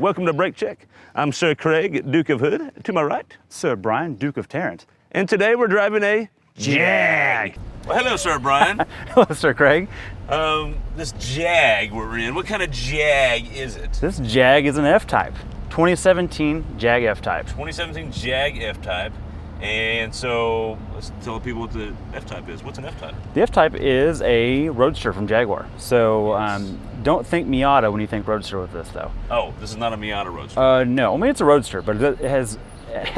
Welcome to Brake Check. I'm Sir Craig, Duke of Hood. To my right, Sir Brian, Duke of Tarrant. And today we're driving a Jag. Well, hello, Sir Brian. Hello, Sir Craig. This Jag we're in, what kind of Jag is it? This Jag is an F-Type. 2017 Jag F-Type. 2017 Jag F-Type. And so let's tell the people what the F-Type is. What's an F-Type? The F-Type is a Roadster from Jaguar. So Yes. don't think Miata when you think Roadster with this, though. Oh, this is not a Miata Roadster. No, I mean it's a Roadster, but it has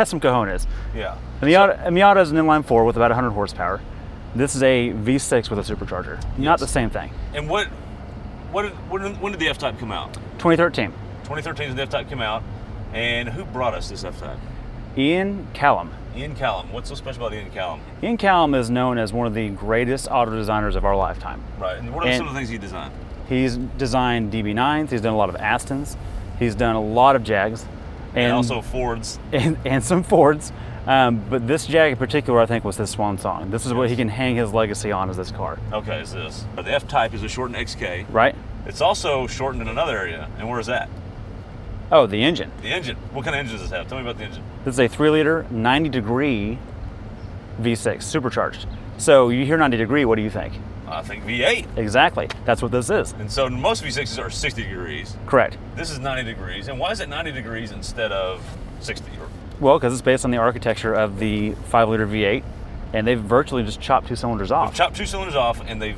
some cojones. Yeah. A Miata is an inline four with about 100 horsepower. This is a V6 with a supercharger. Not the same thing. And when did the F-Type come out? 2013. 2013 is the F-Type came out. And who brought us this F-Type? Ian Callum. Ian Callum. What's so special about Ian Callum? Ian Callum is known as one of the greatest auto designers of our lifetime. Right. And what are some of the things he designed? He's designed DB9s. He's done a lot of Astons. He's done a lot of Jags. And also Fords. And some Fords. But this Jag in particular, I think, was his swan song. This is what he can hang his legacy on, is this car. Okay, is this. The F-Type is a shortened XK. Right. It's also shortened in another area. And where is that? Oh, the engine. The engine. What kind of engine does this have? Tell me about the engine. This is a 3-liter, 90-degree V6, supercharged. So you hear 90 degree, what do you think? I think V8. Exactly. That's what this is. And so most V6s are 60 degrees. Correct. This is 90 degrees. And why is it 90 degrees instead of 60? Well, because it's based on the architecture of the 5-liter V8, and they've virtually just chopped 2 cylinders off. They've chopped 2 cylinders off, and they've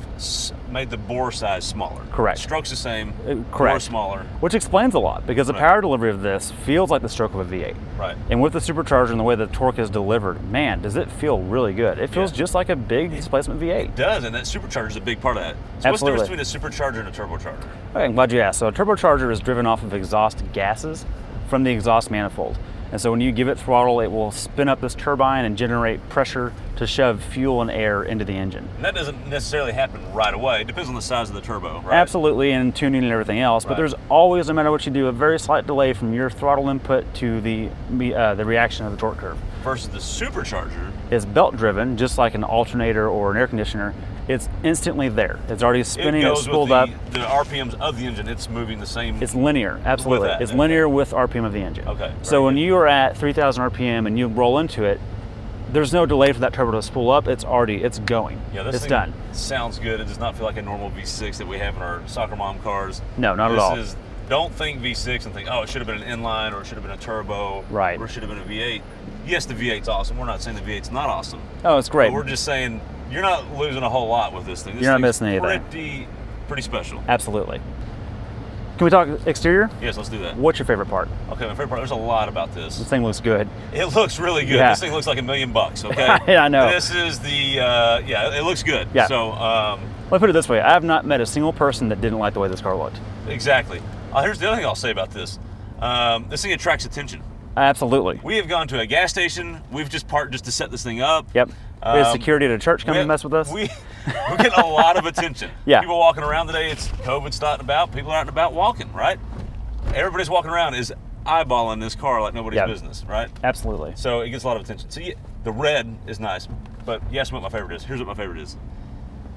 made the bore size smaller. Correct. Stroke's the same, correct. bore smaller. Which explains a lot, because the power delivery of this feels like the stroke of a V8. Right. And with the supercharger and the way the torque is delivered, man, does it feel really good. It feels just like a big displacement V8. It does, and that supercharger is a big part of that. So Absolutely. what's the difference between a supercharger and a turbocharger? Okay, I'm glad you asked. So a turbocharger is driven off of exhaust gases from the exhaust manifold. And so when you give it throttle, it will spin up this turbine and generate pressure to shove fuel and air into the engine. And that doesn't necessarily happen right away. It depends on the size of the turbo, right? Absolutely, and tuning and everything else. But there's always, no matter what you do, a very slight delay from your throttle input to the reaction of the torque curve. Versus the supercharger is belt driven, just like an alternator or an air conditioner. It's instantly there. It's already spinning, it's spooled up. The RPMs of the engine, it's moving the same. It's linear, absolutely. It's linear with RPM of the engine. Okay. So when you are at 3,000 RPM and you roll into it, there's no delay for that turbo to spool up. It's going. Yeah, this it's done. Sounds good. It does not feel like a normal V6 that we have in our soccer mom cars. No, not at all. Don't think V6 and think, oh, it should have been an inline or it should have been a turbo. Right. Or it should have been a V8. Yes, the V8's awesome. We're not saying the V8's not awesome. Oh, it's great. But we're just saying you're not losing a whole lot with this thing. You're not missing anything. Pretty special. Absolutely. Can we talk exterior? Yes, let's do that. What's your favorite part? Okay, my favorite part, there's a lot about this. This thing looks good. It looks really good. Yeah. This thing looks like $1 million, okay? Yeah, I know. This is the, it looks good. Yeah. So, let me put it this way. I have not met a single person that didn't like the way this car looked. Exactly. Here's the other thing I'll say about this. This thing attracts attention. Absolutely. We have gone to a gas station. We've just parked just to set this thing up. Yep. We had security at a church come and mess with us. We're getting a lot of attention. Yeah. People walking around today, it's COVID's not about. People aren't about walking, right? Everybody's walking around is eyeballing this car like nobody's business, right? Absolutely. So it gets a lot of attention. So the red is nice, but yes, what my favorite is. Here's what my favorite is.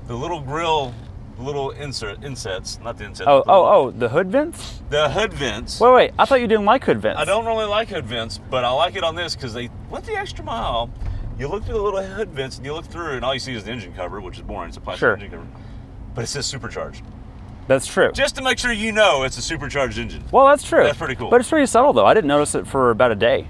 The little grill, the little insets, not the insets. The hood vents? The hood vents. Wait, I thought you didn't like hood vents. I don't really like hood vents, but I like it on this because they went the extra mile. You look through the little hood vents and you look through and all you see is the engine cover, which is boring. It's a plastic engine cover. But it says supercharged. That's true. Just to make sure you know it's a supercharged engine. Well, that's true. That's pretty cool. But it's pretty subtle, though. I didn't notice it for about a day.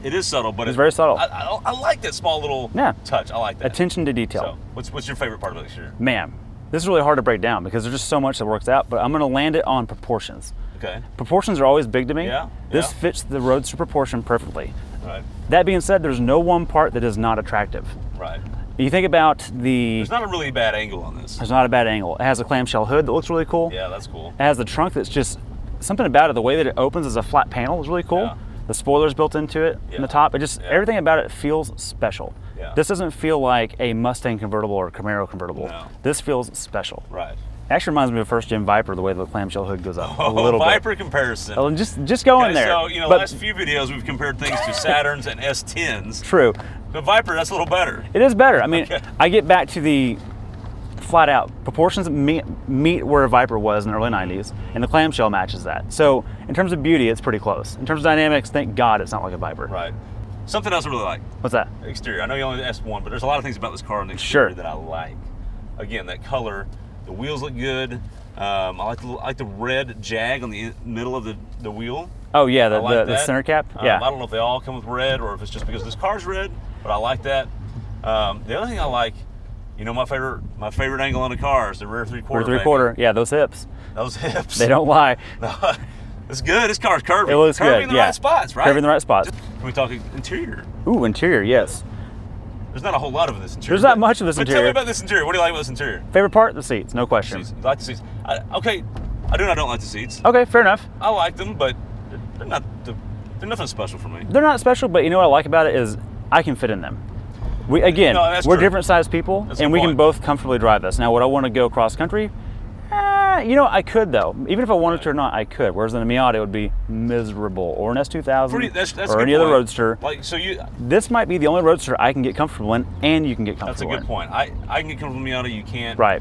It is subtle, but it's very subtle. I like that small little touch. I like that. Attention to detail. So, what's your favorite part of the exterior? Man, this is really hard to break down because there's just so much that works out, but I'm going to land it on proportions. Okay. Proportions are always big to me. Yeah. This fits the Roadster proportion perfectly. Right. That being said, there's no one part that is not attractive. Right. You think about There's not a really bad angle on this. There's not a bad angle. It has a clamshell hood that looks really cool. Yeah, that's cool. It has the trunk that's just something about it. The way that it opens as a flat panel is really cool. Yeah. The spoiler's built into it in the top. It just everything about it feels special. Yeah. This doesn't feel like a Mustang convertible or a Camaro convertible. No. This feels special. Right. Actually reminds me of first gen Viper, the way the clamshell hood goes up a little Viper bit. comparison. Oh, just go in there. So, last few videos we've compared things to Saturns and S10s. True. But Viper, that's a little better. It is better. I mean, I get back to the flat out. Proportions meet where a Viper was in the early 90s, and the clamshell matches that. So in terms of beauty, it's pretty close. In terms of dynamics, thank God it's not like a Viper. Right. Something else I really like. What's that? Exterior. I know you only asked one, but there's a lot of things about this car on the exterior that I like. Again, that color, the wheels look good. I like the red Jag on the middle of the wheel. Oh yeah, the center cap. Yeah. I don't know if they all come with red or if it's just because this car's red, but I like that. The other thing I like, you know, my favorite angle on the car is the rear three-quarter. Rear three-quarter. Yeah, those hips. Those hips. They don't lie. No, it's good. This car's curvy. It looks curvy good. in the right spots, right? Curvy in the right spots. Can we talk interior? Ooh, interior. Yes. There's not a whole lot of this interior. There's not much of this interior. Tell me about this interior. What do you like about this interior? Favorite part? The seats. No question. Seats. You like the seats? Okay, I do and I don't like the seats. Okay, fair enough. I like them, but they're nothing special for me. They're not special, but you know what I like about it is I can fit in them. We're true. different sized people, and we can both comfortably drive this. Now, would I want to go cross country? You know, I could though. Even if I wanted to or not, I could. Whereas in a Miata, it would be miserable, or an S2000, that's or any other Roadster. Like this might be the only Roadster I can get comfortable in, and you can get comfortable in. That's a good point. I can get comfortable in Miata. You can't. Right.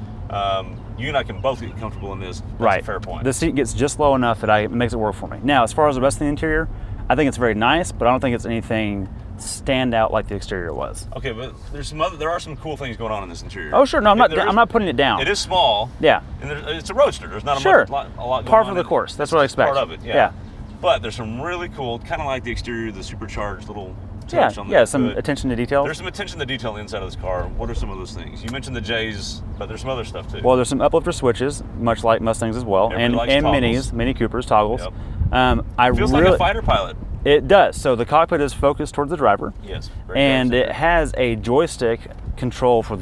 You and I can both get comfortable in this. That's right. a fair point. The seat gets just low enough that it makes it work for me. Now, as far as the rest of the interior, I think it's very nice, but I don't think it's anything stand out like the exterior was. Okay, but there are some cool things going on in this interior. Oh sure, no, I'm not putting it down. It is small. Yeah. And it's a Roadster. There's not a lot going on. Par for the course. That's what I expect. Part of it. Yeah. But there's some really cool, kind of like the exterior, the supercharged little. Some attention to detail. There's some attention to detail on the inside of this car. What are some of those things? You mentioned the J's, but there's some other stuff too. Well, there's some uplifter switches, much like Mustangs as well, and minis, Mini Coopers, toggles. Yep. It feels like a fighter pilot. It does. So the cockpit is focused towards the driver. Yes. And it has a joystick control for I'm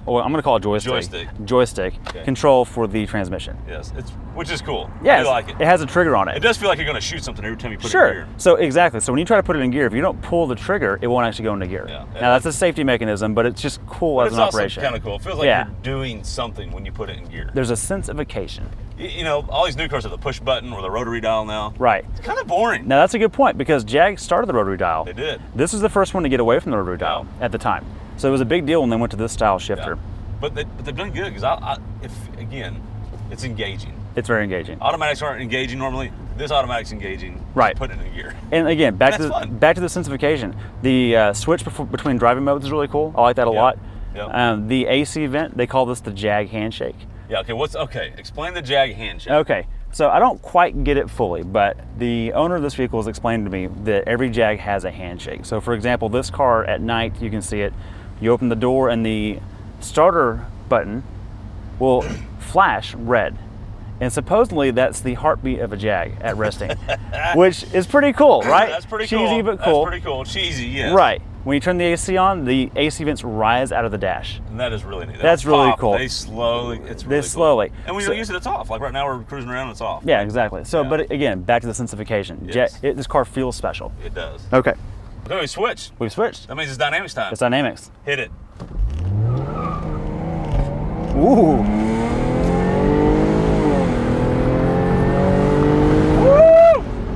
going to call it joystick control for the transmission. Yes, which is cool. Yes, I like it. It has a trigger on it. It does feel like you're going to shoot something every time you put it in gear. So exactly. So when you try to put it in gear, if you don't pull the trigger, it won't actually go into gear. Yeah. Now that's a safety mechanism, but it's just cool as an operation. It's kind of cool. It feels like you're doing something when you put it in gear. There's a sense of occasion. You know, all these new cars have the push button or the rotary dial now. Right. It's kind of boring. Now that's a good point because Jag started the rotary dial. They did. This was the first one to get away from the rotary dial at the time. So it was a big deal when they went to this style shifter. Yeah. But they've done good because it's engaging. It's very engaging. Automatics aren't engaging normally. This automatic's engaging. Right. Putting it in gear. And again, back to the sense of occasion. The switch between driving modes is really cool. I like that a lot. Yep. The AC vent, they call this the Jag handshake. Yeah. Okay. Explain the Jag handshake. Okay. So I don't quite get it fully, but the owner of this vehicle has explained to me that every Jag has a handshake. So for example, this car at night, you can see it. You open the door and the starter button will flash red. And supposedly that's the heartbeat of a Jag at resting, which is pretty cool, right? That's pretty Cheesy, cool. But cool. That's pretty cool. Cheesy, yes. Right. When you turn the AC on, the AC vents rise out of the dash. And that is really neat. That's really cool. They slowly. It's really cool. Slowly. And when you don't use it, it's off. Like right now, we're cruising around, it's off. Yeah, exactly. So, but again, back to the sense of occasion. Yes. This car feels special. It does. Okay. Okay, we switched. We've switched. That means it's dynamics time. It's dynamics. Hit it. Ooh.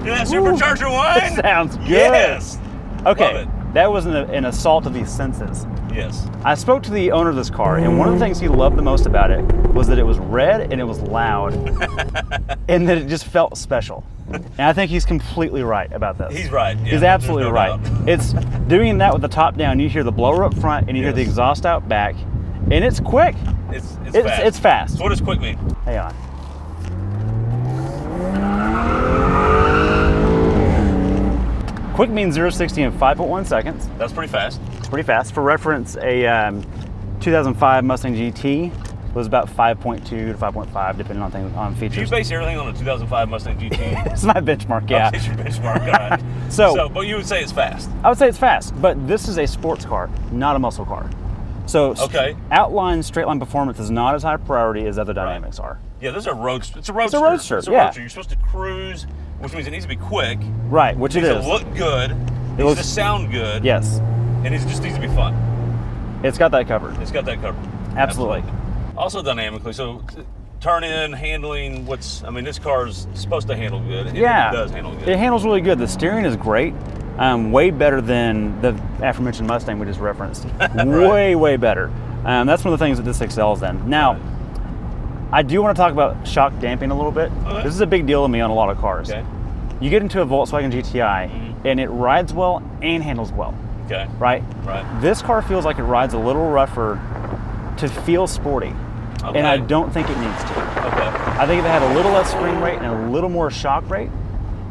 Yeah, supercharger one. Sounds good. Yes. Okay. Love it. That was an assault of these senses. Yes. I spoke to the owner of this car, and one of the things he loved the most about it was that it was red and it was loud, and that it just felt special. And I think he's completely right about this. He's right. Yeah, he's absolutely right. Doubt. It's doing that with the top down. You hear the blower up front, and you hear the exhaust out back, and it's quick. It's fast. It's fast. So what does quick mean? Hang on. Quick means 0 to 60 in 5.1 seconds. That's pretty fast. It's pretty fast. For reference, a 2005 Mustang GT was about 5.2 to 5.5, depending on features. Do you base everything on a 2005 Mustang GT? It's my benchmark, yeah. Okay, it's your benchmark, all right. So, but you would say it's fast? I would say it's fast, but this is a sports car, not a muscle car. So outline straight line performance is not as high priority as other dynamics are. Yeah, this is a roadster. It's a roadster. It's a roadster, It's a roadster. You're supposed to cruise, which means it needs to be quick. Right, which it is. It needs to look good. It needs to sound good. Yes. And it just needs to be fun. It's got that covered. It's got that covered. Absolutely. Also dynamically, so turn in, handling, this car's supposed to handle good. And it does handle good. It handles really good. The steering is great. Way better than the aforementioned Mustang we just referenced. Way better. That's one of the things that this excels in. Now, I do want to talk about shock damping a little bit. Okay. This is a big deal to me on a lot of cars. Okay. You get into a Volkswagen GTI, and it rides well and handles well. Okay. Right? Right. This car feels like it rides a little rougher to feel sporty. Okay. And I don't think it needs to. Okay. I think if it had a little less spring rate and a little more shock rate,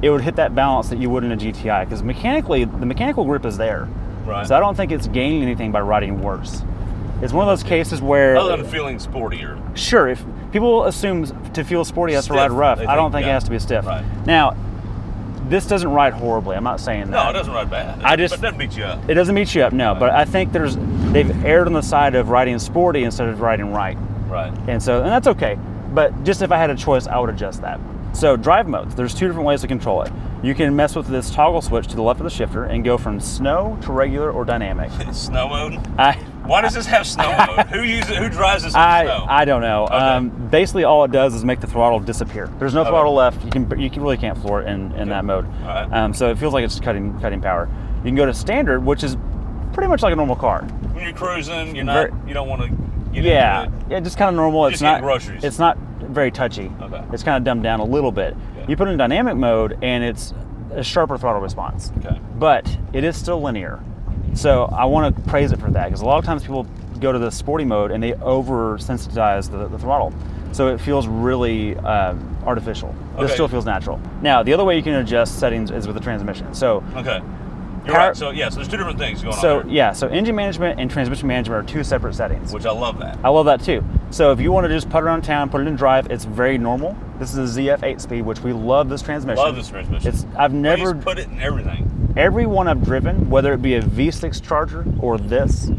it would hit that balance that you would in a GTI. Because mechanically, the mechanical grip is there. Right. So I don't think it's gaining anything by riding worse. It's one of those cases where... Other than feeling sportier. Sure, if people assume to feel sporty has to ride rough, I don't think it has to be stiff. Right. Now, this doesn't ride horribly. I'm not saying that. No, it doesn't ride bad. But it doesn't beat you up. It doesn't beat you up, no. Right. But I think they've erred on the side of riding sporty instead of riding right. Right. And that's okay. But just if I had a choice, I would adjust that. So drive modes, there's two different ways to control it. You can mess with this toggle switch to the left of the shifter and go from snow to regular or dynamic. Snow mode? Why Why does this have snow mode? Who drives this in snow? I don't know. Okay. Basically, all it does is make the throttle disappear. There's no throttle left. You really can't floor it in that mode. All right. So it feels like it's cutting power. You can go to standard, which is pretty much like a normal car. When you're cruising, you don't want to get into it. Just kind of normal. Just getting groceries. It's not very touchy. Okay. It's kind of dumbed down a little bit. Yeah. You put it in dynamic mode, and it's a sharper throttle response. Okay. But it is still linear. So I want to praise it for that, because a lot of times people go to the sporty mode and they over-sensitize the throttle. So it feels really artificial. This still feels natural. Now, the other way you can adjust settings is with the transmission. So okay. You're right. So there's two different things going on there. So engine management and transmission management are two separate settings. Which I love that. I love that too. So if you want to just put around town, put it in drive, it's very normal. This is a ZF 8-speed, which we love this transmission. Love this transmission. I've never Please put it in everything. Every one I've driven, whether it be a V6 Charger or this,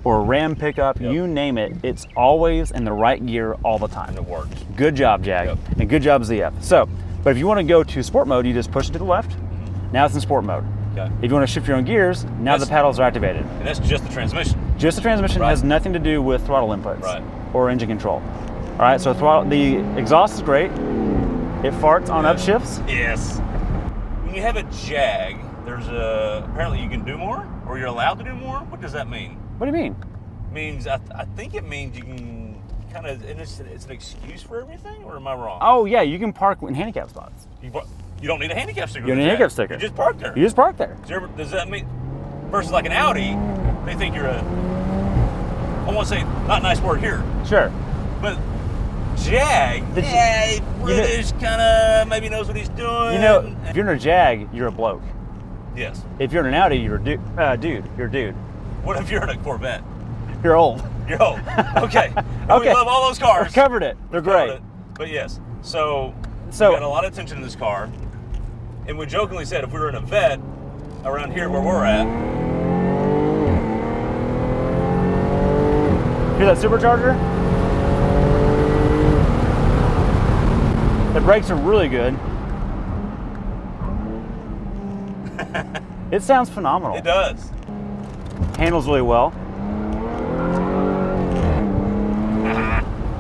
or a Ram pickup, you name it, it's always in the right gear all the time. And it works. Good job, Jag. Yep. And good job, ZF. So, but if you want to go to sport mode, you just push it to the left. Now it's in sport mode. Okay. If you want to shift your own gears, now the paddles are activated. And that's just the transmission. Just the transmission has nothing to do with throttle inputs or engine control. All right, so the exhaust is great. It farts on upshifts. Yes. When you have a Jag, there's apparently you can do more, or you're allowed to do more. What does that mean? What do you mean? Means I think it means you can kind of, it's an excuse for everything, or am I wrong? Oh yeah, you can park in handicap spots. You don't need a handicap sticker. You don't need a handicap sticker. You just park there. You just park there. Does that mean, versus like an Audi, they think you're I want to say, not a nice word here, Sure. but Jag, British kind of maybe knows what he's doing. You know, if you're in a Jag, you're a bloke. Yes. If you're in an Audi, you're a dude. You're a dude. What if you're in a Corvette? You're old. You're old. Okay. Okay. We love all those cars. We covered it. They're great. But yes, so we got a lot of attention in this car, and we jokingly said if we were in a Vet around here where we're at. Hear that supercharger? The brakes are really good. It sounds phenomenal. It does. Handles really well.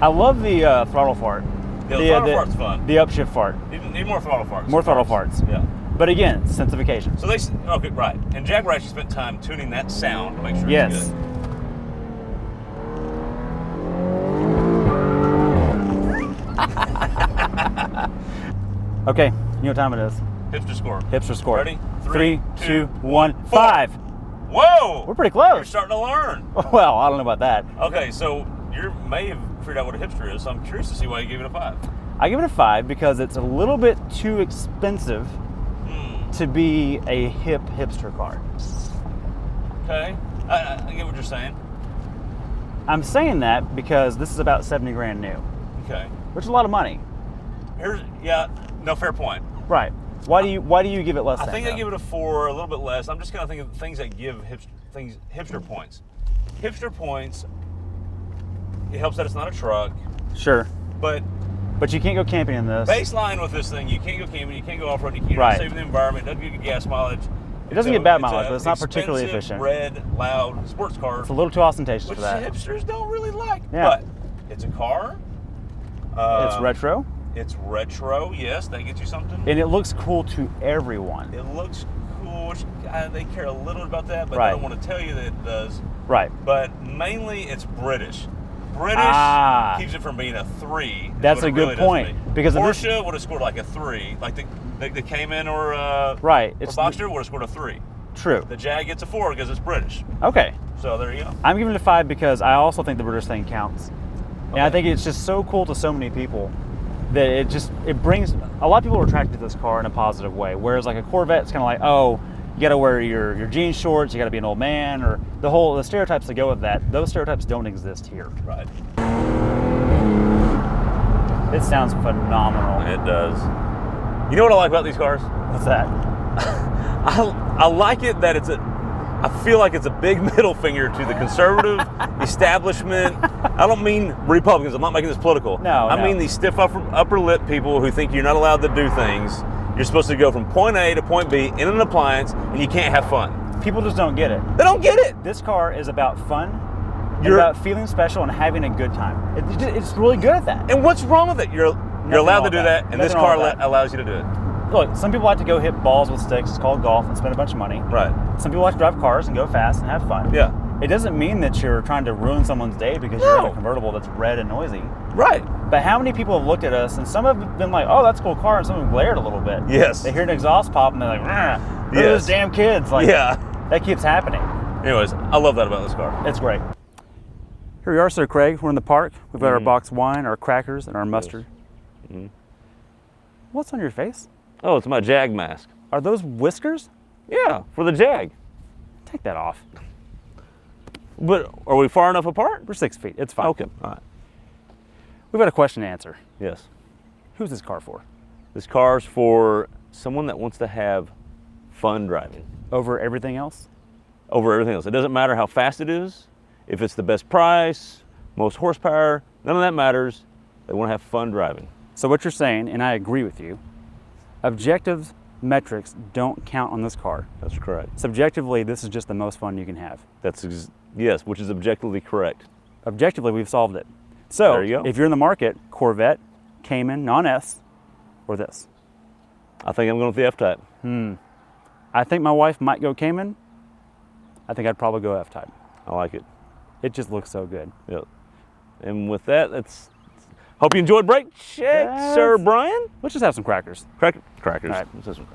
I love the throttle fart. Yeah, the throttle fart's fun. The upshift fart. Need more throttle farts. More throttle farts. Yeah. But again, sensification. So okay, right. And Jaguar actually spent time tuning that sound to make sure it's good. Okay, you know what time it is. Hipster score. Hipster score. Ready? 3, 2, 1, 5. Whoa! We're pretty close. You're starting to learn. Well, I don't know about that. Okay, so you may have figured out what a hipster is, so I'm curious to see why you gave it a 5. I give it a 5 because it's a little bit too expensive to be a hip hipster car. Okay, I get what you're saying. I'm saying that because this is about 70 grand new. Okay. Which is a lot of money. No, fair point. Right. Why do you give it less? I think I give it a 4, a little bit less. I'm just kind of thinking of things that give hipster points. Hipster points. It helps that it's not a truck. Sure. But you can't go camping in this. Baseline with this thing, you can't go camping, you can't go off road, you can't save the environment. It doesn't give you gas mileage. It doesn't get bad mileage, but it's not particularly efficient. Red, loud sports car. It's a little too ostentatious for that. Which hipsters don't really like. Yeah. But it's a car. It's retro. It's retro, yes, that gets you something. And it looks cool to everyone. It looks cool. which they care a little bit about that, but Right. I don't want to tell you that it does. Right. But mainly it's British. British keeps it from being a 3. That's a good point. Because Porsche would have scored like a 3. Like the Cayman or right. or Boxster would have scored a 3. True. The Jag gets a 4 because it's British. Okay. So there you go. I'm giving it a 5 because I also think the British thing counts. And I Okay. think it's just so cool to so many people that it brings, a lot of people are attracted to this car in a positive way. Whereas like a Corvette, it's kind of like, oh, you got to wear your jean shorts, you got to be an old man, or the stereotypes that go with that. Those stereotypes don't exist here. Right. It sounds phenomenal. It does. You know what I like about these cars? What's that? I like it that I feel like it's a big middle finger to the conservative establishment. I don't mean Republicans. I'm not making this political. No, I mean these stiff upper lip people who think you're not allowed to do things. You're supposed to go from point A to point B in an appliance, and you can't have fun. People just don't get it. They don't get it. This car is about fun, about feeling special and having a good time. It's really good at that. And what's wrong with it? You're allowed to do that, and this car allows you to do it. Look, some people like to go hit balls with sticks. It's called golf and spend a bunch of money. Right. Some people like to drive cars and go fast and have fun. Yeah. It doesn't mean that you're trying to ruin someone's day because you're in a convertible that's red and noisy. Right. But how many people have looked at us and some have been like, oh, that's a cool car, and some have glared a little bit. Yes. They hear an exhaust pop and they're like, look at those damn kids. Like, that keeps happening. Anyways, I love that about this car. It's great. Here we are, Sir Craig. We're in the park. We've got our boxed wine, our crackers, and our mustard. What's on your face? Oh, it's my Jag mask. Are those whiskers? Yeah, for the Jag. Take that off. But are we far enough apart? We're 6 feet. It's fine. Okay. All right. We've got a question to answer. Yes. Who's this car for? This car's for someone that wants to have fun driving. Over everything else? Over everything else. It doesn't matter how fast it is, if it's the best price, most horsepower, none of that matters. They want to have fun driving. So what you're saying, and I agree with you, objective metrics don't count on this car. That's correct. Subjectively, this is just the most fun you can have. Yes, which is objectively correct. Objectively, we've solved it. So there you go. If you're in the market, Corvette, Cayman, non-S, or this? I think I'm going with the F-Type. I think my wife might go Cayman. I think I'd probably go F-Type. I like it. It just looks so good. Yep. And with that, hope you enjoyed Brake Check, Sir Brian. Let's just have some crackers. Crackers. All right. Let's have some